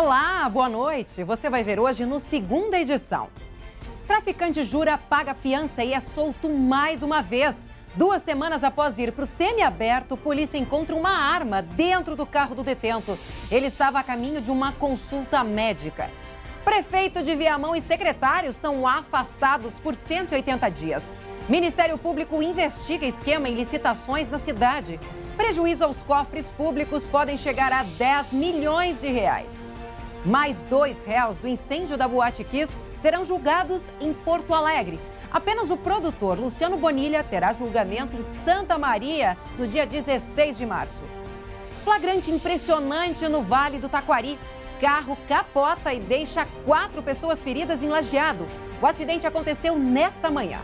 Olá, boa noite. Você vai ver hoje no Segunda Edição. Traficante jura, paga fiança e é solto mais uma vez. 2 semanas após ir para o semiaberto, polícia encontra uma arma dentro do carro do detento. Ele estava a caminho de uma consulta médica. Prefeito de Viamão e secretários são afastados por 180 dias. Ministério Público investiga esquema em licitações na cidade. Prejuízo aos cofres públicos podem chegar a 10 milhões de reais. Mais 2 réus do incêndio da Boate Kiss serão julgados em Porto Alegre. Apenas o produtor Luciano Bonilha terá julgamento em Santa Maria no dia 16 de março. Flagrante impressionante no Vale do Taquari. Carro capota e deixa 4 pessoas feridas em Lajeado. O acidente aconteceu nesta manhã.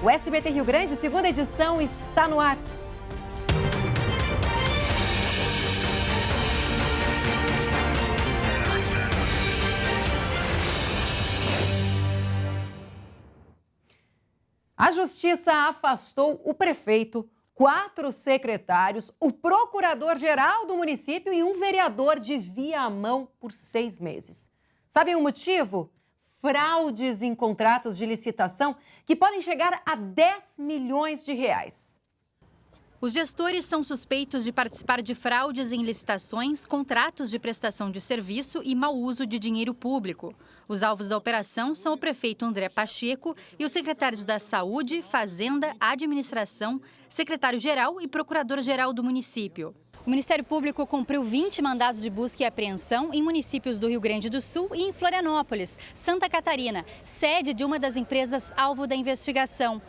O SBT Rio Grande, Segunda Edição, está no ar. A Justiça afastou o prefeito, 4 secretários, o procurador-geral do município e um vereador de Viamão por 6 meses. Sabem o motivo? Fraudes em contratos de licitação que podem chegar a 10 milhões de reais. Os gestores são suspeitos de participar de fraudes em licitações, contratos de prestação de serviço e mau uso de dinheiro público. Os alvos da operação são o prefeito André Pacheco e os secretários da Saúde, Fazenda, Administração, secretário-geral e procurador-geral do município. O Ministério Público cumpriu 20 mandados de busca e apreensão em municípios do Rio Grande do Sul e em Florianópolis, Santa Catarina, sede de uma das empresas alvo da investigação.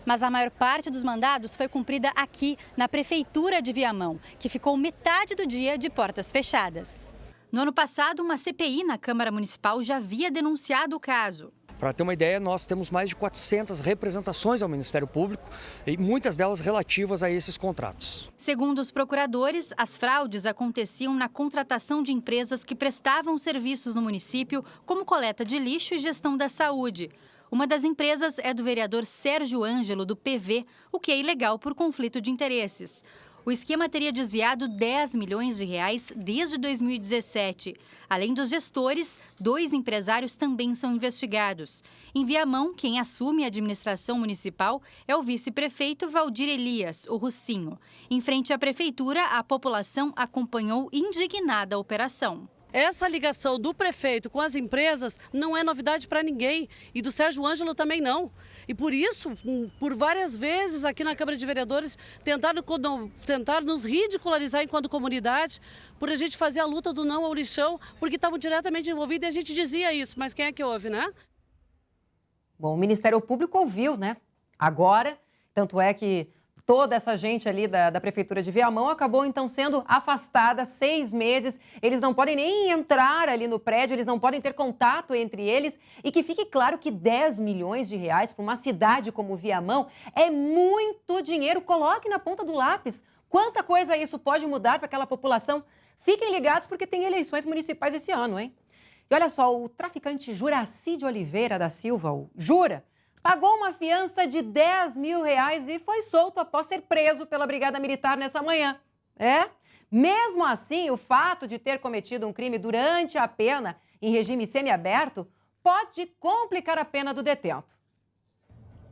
Mas a maior parte dos mandados foi cumprida aqui, na Prefeitura de Viamão, que ficou metade do dia de portas fechadas. No ano passado, uma CPI na Câmara Municipal já havia denunciado o caso. Para ter uma ideia, nós temos mais de 400 representações ao Ministério Público e muitas delas relativas a esses contratos. Segundo os procuradores, as fraudes aconteciam na contratação de empresas que prestavam serviços no município, como coleta de lixo e gestão da saúde. Uma das empresas é do vereador Sérgio Ângelo, do PV, o que é ilegal por conflito de interesses. O esquema teria desviado 10 milhões de reais desde 2017. Além dos gestores, 2 empresários também são investigados. Em Viamão, quem assume a administração municipal é o vice-prefeito Valdir Elias, o Russinho. Em frente à prefeitura, a população acompanhou indignada a operação. Essa ligação do prefeito com as empresas não é novidade para ninguém e do Sérgio Ângelo também não. E por isso, por várias vezes aqui na Câmara de Vereadores, tentaram nos ridicularizar enquanto comunidade, por a gente fazer a luta do não ao lixão, porque estavam diretamente envolvidos e a gente dizia isso, mas quem é que ouve, né? Bom, o Ministério Público ouviu, né? Agora, tanto é que toda essa gente ali da Prefeitura de Viamão acabou, então, sendo afastada 6 meses. Eles não podem nem entrar ali no prédio, eles não podem ter contato entre eles. E que fique claro que 10 milhões de reais para uma cidade como Viamão é muito dinheiro. Coloque na ponta do lápis. Quanta coisa isso pode mudar para aquela população? Fiquem ligados porque tem eleições municipais esse ano, hein? E olha só, o traficante Juraci de Oliveira da Silva, o Jura, pagou uma fiança de 10 mil reais e foi solto após ser preso pela Brigada Militar nessa manhã. Mesmo assim, o fato de ter cometido um crime durante a pena em regime semiaberto pode complicar a pena do detento.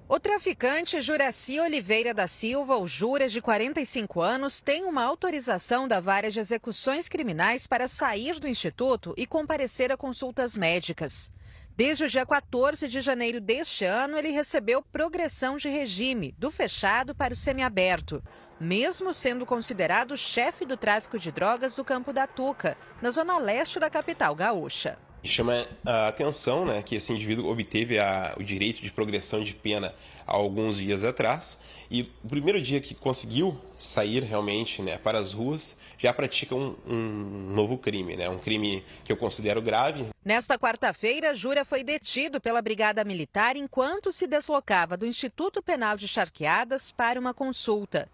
O traficante Juraci Oliveira da Silva, o Jura, de 45 anos, tem uma autorização da Vara de Execuções Criminais para sair do Instituto e comparecer a consultas médicas. Desde o dia 14 de janeiro deste ano, ele recebeu progressão de regime, do fechado para o semiaberto, mesmo sendo considerado chefe do tráfico de drogas do Campo da Tuca, na zona leste da capital gaúcha. Chama a atenção, né, que esse indivíduo obteve o direito de progressão de pena há alguns dias atrás e o primeiro dia que conseguiu sair realmente, né, para as ruas, já pratica um novo crime, né, um crime que eu considero grave. Nesta quarta-feira, Jura foi detido pela Brigada Militar enquanto se deslocava do Instituto Penal de Charqueadas para uma consulta.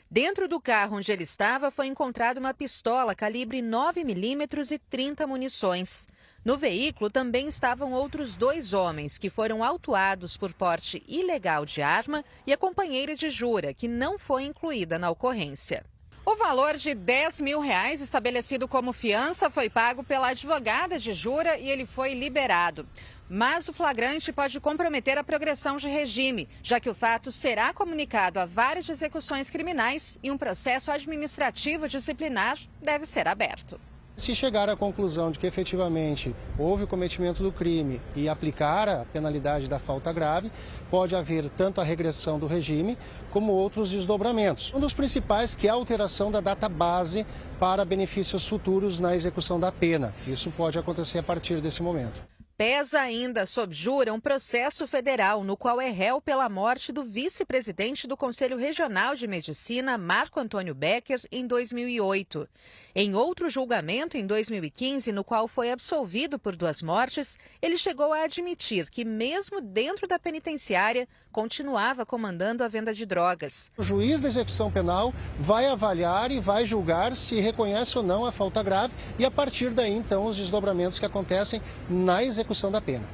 Dentro do carro onde ele estava foi encontrada uma pistola calibre 9mm e 30 munições. No veículo também estavam outros 2 homens que foram autuados por porte ilegal de arma e a companheira de Jura, que não foi incluída na ocorrência. O valor de R$10 mil estabelecido como fiança foi pago pela advogada de Jura e ele foi liberado. Mas o flagrante pode comprometer a progressão de regime, já que o fato será comunicado a várias execuções criminais e um processo administrativo disciplinar deve ser aberto. Se chegar à conclusão de que efetivamente houve o cometimento do crime e aplicar a penalidade da falta grave, pode haver tanto a regressão do regime como outros desdobramentos. Um dos principais que é a alteração da data base para benefícios futuros na execução da pena. Isso pode acontecer a partir desse momento. Pesa ainda sob jura um processo federal no qual é réu pela morte do vice-presidente do Conselho Regional de Medicina, Marco Antônio Becker, em 2008. Em outro julgamento, em 2015, no qual foi absolvido por 2 mortes, ele chegou a admitir que, mesmo dentro da penitenciária, continuava comandando a venda de drogas. O juiz da execução penal vai avaliar e vai julgar se reconhece ou não a falta grave e, a partir daí, então, os desdobramentos que acontecem na execução da pena.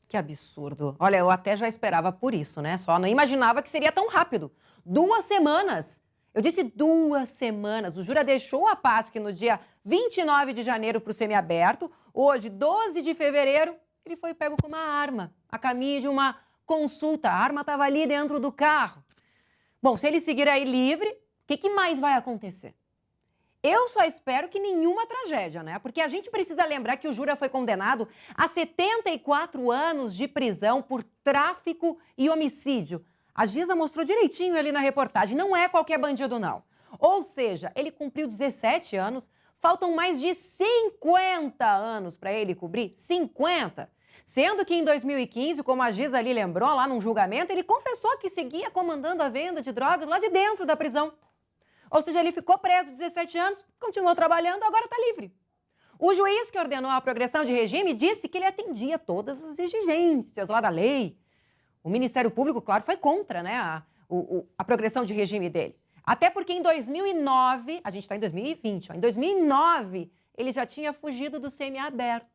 Que absurdo. Olha, eu até já esperava por isso, né? Só não imaginava que seria tão rápido. 2 semanas. Eu disse 2 semanas. O júri deixou a PASC no dia 29 de janeiro para o semiaberto. Hoje, 12 de fevereiro, ele foi pego com uma arma, a caminho de uma consulta. A arma estava ali dentro do carro. Bom, se ele seguir aí livre, o que mais vai acontecer? Eu só espero que nenhuma tragédia, né? Porque a gente precisa lembrar que o Jura foi condenado a 74 anos de prisão por tráfico e homicídio. A Giza mostrou direitinho ali na reportagem, não é qualquer bandido, não. Ou seja, ele cumpriu 17 anos, faltam mais de 50 anos para ele cobrir, 50. Sendo que em 2015, como a Giza ali lembrou, lá num julgamento, ele confessou que seguia comandando a venda de drogas lá de dentro da prisão. Ou seja, ele ficou preso 17 anos, continuou trabalhando, agora está livre. O juiz que ordenou a progressão de regime disse que ele atendia todas as exigências lá da lei. O Ministério Público, claro, foi contra, né, a progressão de regime dele. Até porque em 2009, a gente está em 2020, em 2009, ele já tinha fugido do semiaberto.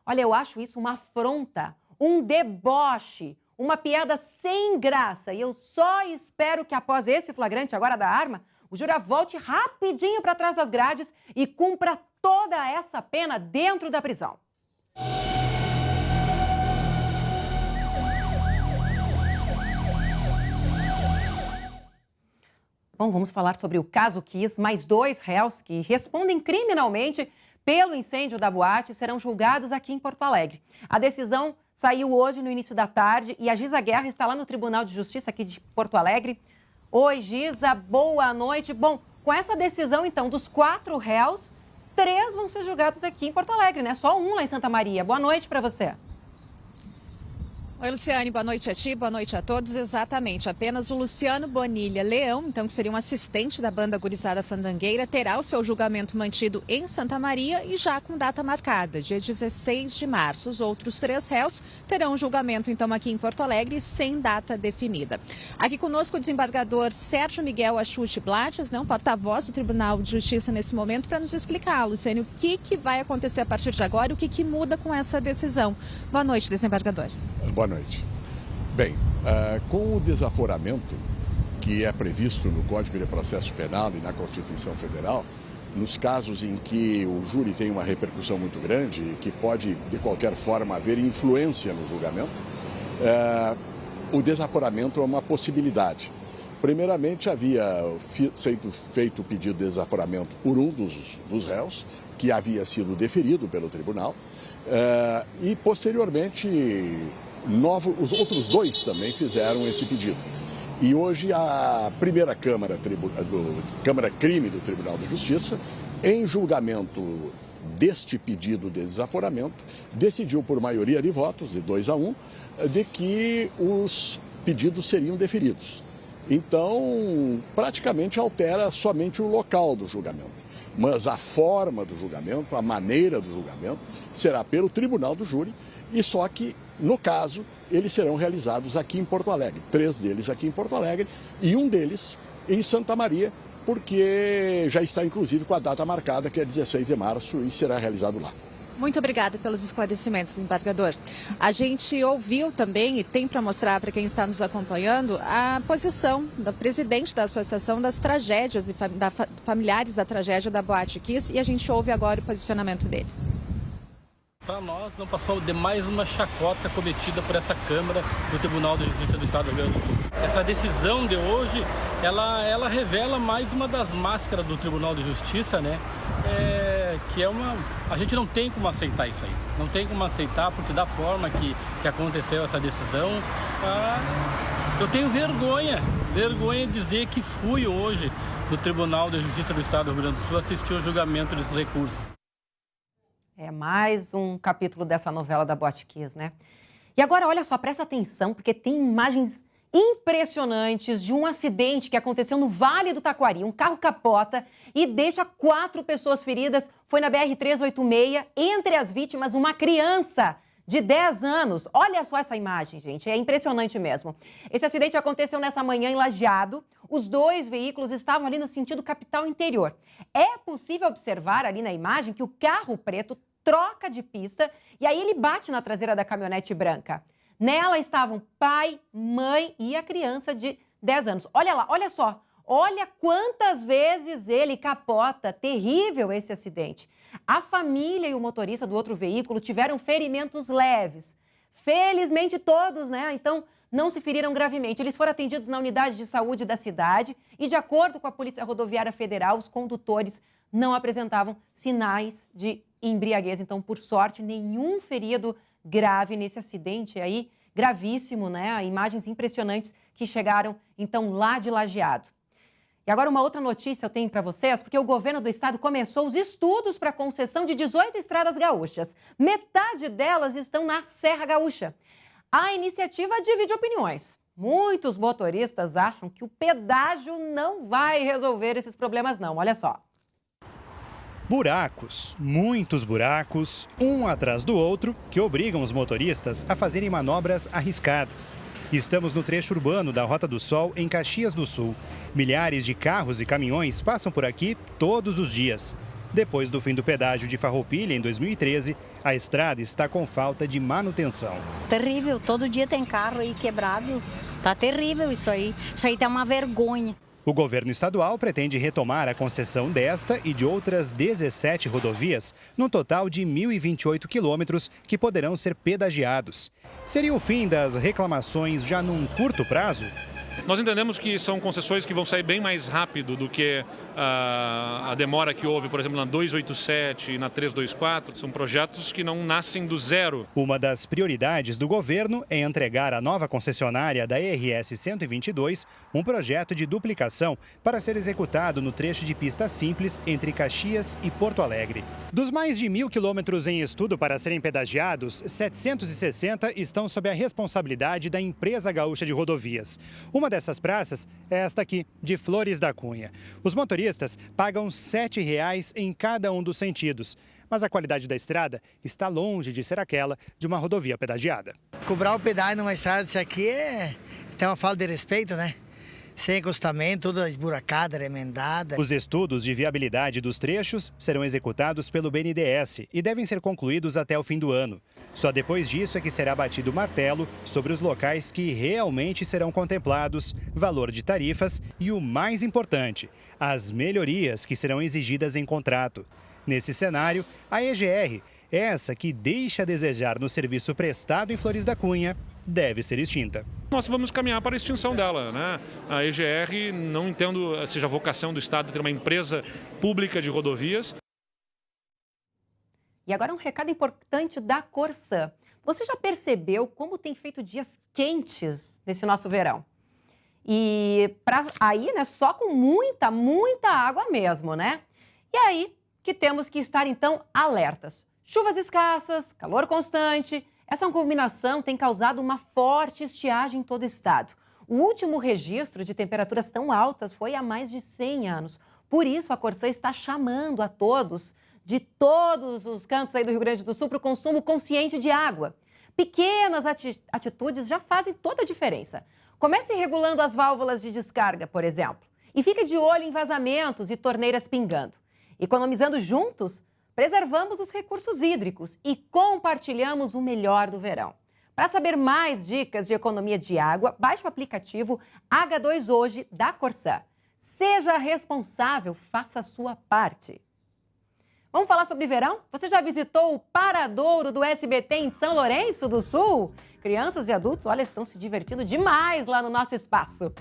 Olha, eu acho isso uma afronta, um deboche, uma piada sem graça. E eu só espero que após esse flagrante agora da arma, o Jura volte rapidinho para trás das grades e cumpra toda essa pena dentro da prisão. Bom, vamos falar sobre o caso Kiss. Mais 2 réus que respondem criminalmente pelo incêndio da boate serão julgados aqui em Porto Alegre. A decisão saiu hoje no início da tarde e a Giza Guerra está lá no Tribunal de Justiça aqui de Porto Alegre. Oi, Giza, boa noite. Bom, com essa decisão, então, dos 4 réus, 3 vão ser julgados aqui em Porto Alegre, né? Só 1 lá em Santa Maria. Boa noite para você. Oi, Luciane, boa noite a ti, boa noite a todos. Exatamente, apenas o Luciano Bonilha Leão, então que seria um assistente da banda Gurizada Fandangueira, terá o seu julgamento mantido em Santa Maria e já com data marcada, dia 16 de março. Os outros 3 réus terão julgamento então aqui em Porto Alegre sem data definida. Aqui conosco o desembargador Sérgio Miguel Achute Blattes, né, um porta-voz do Tribunal de Justiça nesse momento, para nos explicar, Luciane, o que vai acontecer a partir de agora e o que muda com essa decisão. Boa noite, desembargador. Boa noite. Bem, com o desaforamento que é previsto no Código de Processo Penal e na Constituição Federal, nos casos em que o júri tem uma repercussão muito grande e que pode, de qualquer forma, haver influência no julgamento, o desaforamento é uma possibilidade. Primeiramente, havia feito o pedido de desaforamento por um dos réus, que havia sido deferido pelo tribunal, e, posteriormente, os outros 2 também fizeram esse pedido. E hoje a primeira Câmara Crime do Tribunal de Justiça, em julgamento deste pedido de desaforamento, decidiu por maioria de votos, de 2-1, de que os pedidos seriam deferidos. Então, praticamente altera somente o local do julgamento. Mas a forma do julgamento, a maneira do julgamento, será pelo Tribunal do Júri, e só que, no caso, eles serão realizados aqui em Porto Alegre. 3 deles aqui em Porto Alegre e um deles em Santa Maria, porque já está inclusive com a data marcada, que é 16 de março, e será realizado lá. Muito obrigada pelos esclarecimentos, desembargador. A gente ouviu também, e tem para mostrar para quem está nos acompanhando, a posição da presidente da Associação das Tragédias e familiares da tragédia da Boate Kiss, e a gente ouve agora o posicionamento deles. Para nós, não passou de mais uma chacota cometida por essa Câmara do Tribunal de Justiça do Estado do Rio Grande do Sul. Essa decisão de hoje, ela revela mais uma das máscaras do Tribunal de Justiça, né? Que é uma... A gente não tem como aceitar isso aí. Não tem como aceitar, porque da forma que aconteceu essa decisão, eu tenho vergonha de dizer que fui hoje no Tribunal de Justiça do Estado do Rio Grande do Sul assistir ao julgamento desses recursos. É mais um capítulo dessa novela da Boate Kiss, né? E agora, olha só, presta atenção, porque tem imagens impressionantes de um acidente que aconteceu no Vale do Taquari. Um carro capota e deixa 4 pessoas feridas. Foi na BR-386, entre as vítimas, uma criança de 10 anos. Olha só essa imagem, gente, é impressionante mesmo. Esse acidente aconteceu nessa manhã em Lajeado. Os 2 veículos estavam ali no sentido capital interior. É possível observar ali na imagem que o carro preto troca de pista e aí ele bate na traseira da caminhonete branca. Nela estavam pai, mãe e a criança de 10 anos. Olha lá, olha só. Olha quantas vezes ele capota. Terrível esse acidente. A família e o motorista do outro veículo tiveram ferimentos leves. Felizmente todos, né? Então, não se feriram gravemente. Eles foram atendidos na unidade de saúde da cidade e, de acordo com a Polícia Rodoviária Federal, os condutores não apresentavam sinais de embriaguez. Então, por sorte, nenhum ferido grave nesse acidente aí, gravíssimo, né? Imagens impressionantes que chegaram, então, lá de Lajeado. E agora uma outra notícia eu tenho para vocês, porque o governo do estado começou os estudos para a concessão de 18 estradas gaúchas. Metade delas estão na Serra Gaúcha. A iniciativa divide opiniões. Muitos motoristas acham que o pedágio não vai resolver esses problemas não. Olha só. Buracos, muitos buracos, um atrás do outro, que obrigam os motoristas a fazerem manobras arriscadas. Estamos no trecho urbano da Rota do Sol, em Caxias do Sul. Milhares de carros e caminhões passam por aqui todos os dias. Depois do fim do pedágio de Farroupilha, em 2013, a estrada está com falta de manutenção. Terrível, todo dia tem carro aí quebrado. Tá terrível isso aí. Isso aí tá uma vergonha. O governo estadual pretende retomar a concessão desta e de outras 17 rodovias, num total de 1.028 quilômetros que poderão ser pedagiados. Seria o fim das reclamações já num curto prazo? Nós entendemos que são concessões que vão sair bem mais rápido do que a demora que houve, por exemplo, na 287 e na 324. São projetos que não nascem do zero. Uma das prioridades do governo é entregar à nova concessionária da RS 122 um projeto de duplicação para ser executado no trecho de pista simples entre Caxias e Porto Alegre. Dos mais de 1.000 quilômetros em estudo para serem pedagiados, 760 estão sob a responsabilidade da Empresa Gaúcha de Rodovias. Uma dessas praças é esta aqui, de Flores da Cunha. Os motoristas pagam R$ 7,00 em cada um dos sentidos. Mas a qualidade da estrada está longe de ser aquela de uma rodovia pedagiada. Cobrar o pedágio numa estrada dessa aqui tem uma falta de respeito, né? Sem acostamento, toda esburacada, remendada. Os estudos de viabilidade dos trechos serão executados pelo BNDES e devem ser concluídos até o fim do ano. Só depois disso é que será batido o martelo sobre os locais que realmente serão contemplados, valor de tarifas e, o mais importante, as melhorias que serão exigidas em contrato. Nesse cenário, a EGR, essa que deixa a desejar no serviço prestado em Flores da Cunha, deve ser extinta. Nós vamos caminhar para a extinção dela, né? A EGR, não entendo seja a vocação do Estado ter uma empresa pública de rodovias. E agora um recado importante da Corsã. Você já percebeu como tem feito dias quentes nesse nosso verão? E aí, né, só com muita água mesmo, né? E aí que temos que estar, então, alertas. Chuvas escassas, calor constante, essa combinação tem causado uma forte estiagem em todo o estado. O último registro de temperaturas tão altas foi há mais de 100 anos. Por isso, a Corsã está chamando a todos, de todos os cantos aí do Rio Grande do Sul, para o consumo consciente de água. Pequenas atitudes já fazem toda a diferença. Comece regulando as válvulas de descarga, por exemplo. E fique de olho em vazamentos e torneiras pingando. Economizando juntos, preservamos os recursos hídricos e compartilhamos o melhor do verão. Para saber mais dicas de economia de água, baixe o aplicativo H2 Hoje da Corsã. Seja responsável, faça a sua parte. Vamos falar sobre verão? Você já visitou o Paradouro do SBT em São Lourenço do Sul? Crianças e adultos, olha, estão se divertindo demais lá no nosso espaço.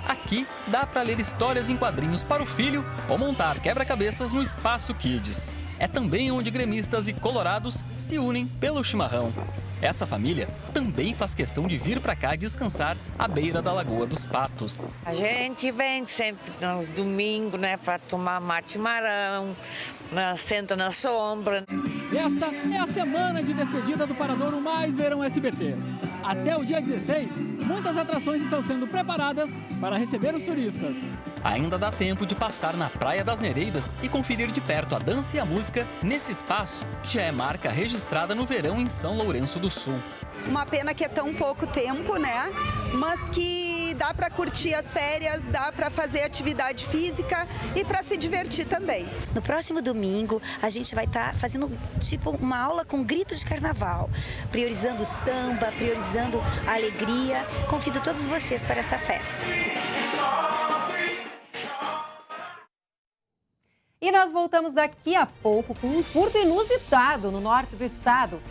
Aqui dá para ler histórias em quadrinhos para o filho ou montar quebra-cabeças no Espaço Kids. É também onde gremistas e colorados se unem pelo chimarrão. Essa família também faz questão de vir para cá descansar à beira da Lagoa dos Patos. A gente vem sempre nos domingos, né, para tomar mate chimarrão, senta na sombra. Esta é a semana de despedida do Paradouro Mais Verão SBT. Até o dia 16, muitas atrações estão sendo preparadas para receber os turistas. Ainda dá tempo de passar na Praia das Nereidas e conferir de perto a dança e a música nesse espaço, que já é marca registrada no verão em São Lourenço do Sul. Uma pena que é tão pouco tempo, né? Mas que dá para curtir as férias, dá para fazer atividade física e para se divertir também. No próximo domingo, a gente vai estar fazendo tipo uma aula com gritos de carnaval, priorizando o samba, priorizando a alegria. Convido todos vocês para esta festa. E nós voltamos daqui a pouco com um furto inusitado no norte do estado.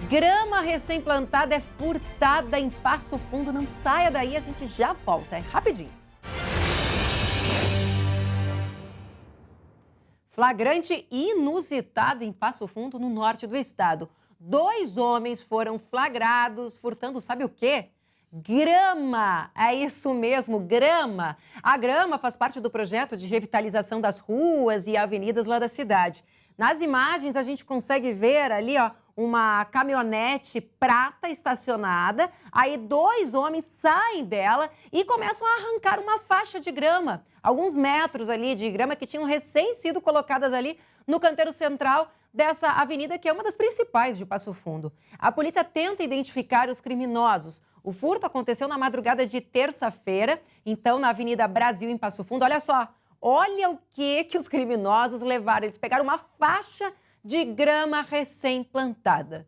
Grama recém-plantada é furtada em Passo Fundo. Não saia daí, a gente já volta. É rapidinho. Flagrante inusitado em Passo Fundo, no norte do estado. 2 homens foram flagrados furtando, sabe o quê? Grama! É isso mesmo, grama! A grama faz parte do projeto de revitalização das ruas e avenidas lá da cidade. Nas imagens a gente consegue ver ali, ó, uma caminhonete prata estacionada, aí 2 homens saem dela e começam a arrancar uma faixa de grama, alguns metros ali de grama que tinham recém sido colocadas ali no canteiro central dessa avenida, que é uma das principais de Passo Fundo. A polícia tenta identificar os criminosos. O furto aconteceu na madrugada de terça-feira, então na Avenida Brasil, em Passo Fundo. Olha só, olha o que os criminosos levaram. Eles pegaram uma faixa de grama recém-plantada.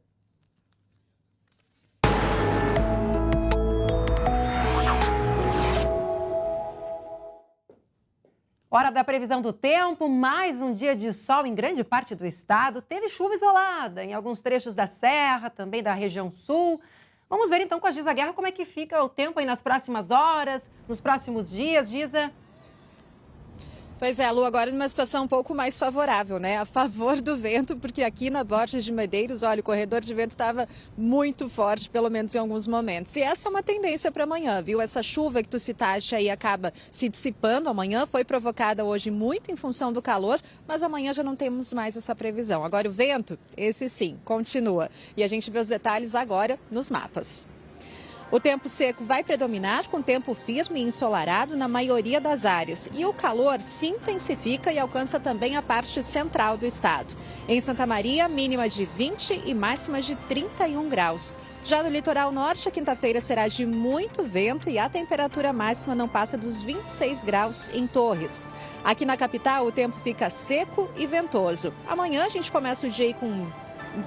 Hora da previsão do tempo, mais um dia de sol em grande parte do estado. Teve chuva isolada em alguns trechos da serra, também da região sul. Vamos ver então com a Giza Guerra como é que fica o tempo aí nas próximas horas, nos próximos dias, Giza. Pois é, Lu, agora numa situação um pouco mais favorável, né? A favor do vento, porque aqui na Borges de Medeiros, olha, o corredor de vento estava muito forte, pelo menos em alguns momentos. E essa é uma tendência para amanhã, viu? Essa chuva que tu citaste aí acaba se dissipando amanhã, foi provocada hoje muito em função do calor, mas amanhã já não temos mais essa previsão. Agora o vento, esse sim, continua. E a gente vê os detalhes agora nos mapas. O tempo seco vai predominar, com tempo firme e ensolarado na maioria das áreas. E o calor se intensifica e alcança também a parte central do estado. Em Santa Maria, mínima de 20 e máxima de 31 graus. Já no litoral norte, a quinta-feira será de muito vento e a temperatura máxima não passa dos 26 graus em Torres. Aqui na capital, o tempo fica seco e ventoso. Amanhã a gente começa o dia com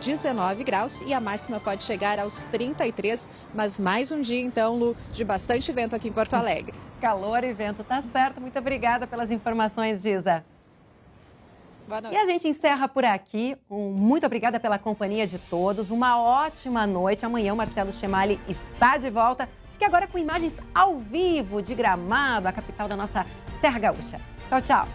19 graus e a máxima pode chegar aos 33, mas mais um dia, então, Lu, de bastante vento aqui em Porto Alegre. Calor e vento, tá certo. Muito obrigada pelas informações, Giza. Boa noite. E a gente encerra por aqui. Muito obrigada pela companhia de todos. Uma ótima noite. Amanhã o Marcelo Chemali está de volta. Fique agora com imagens ao vivo de Gramado, a capital da nossa Serra Gaúcha. Tchau, tchau.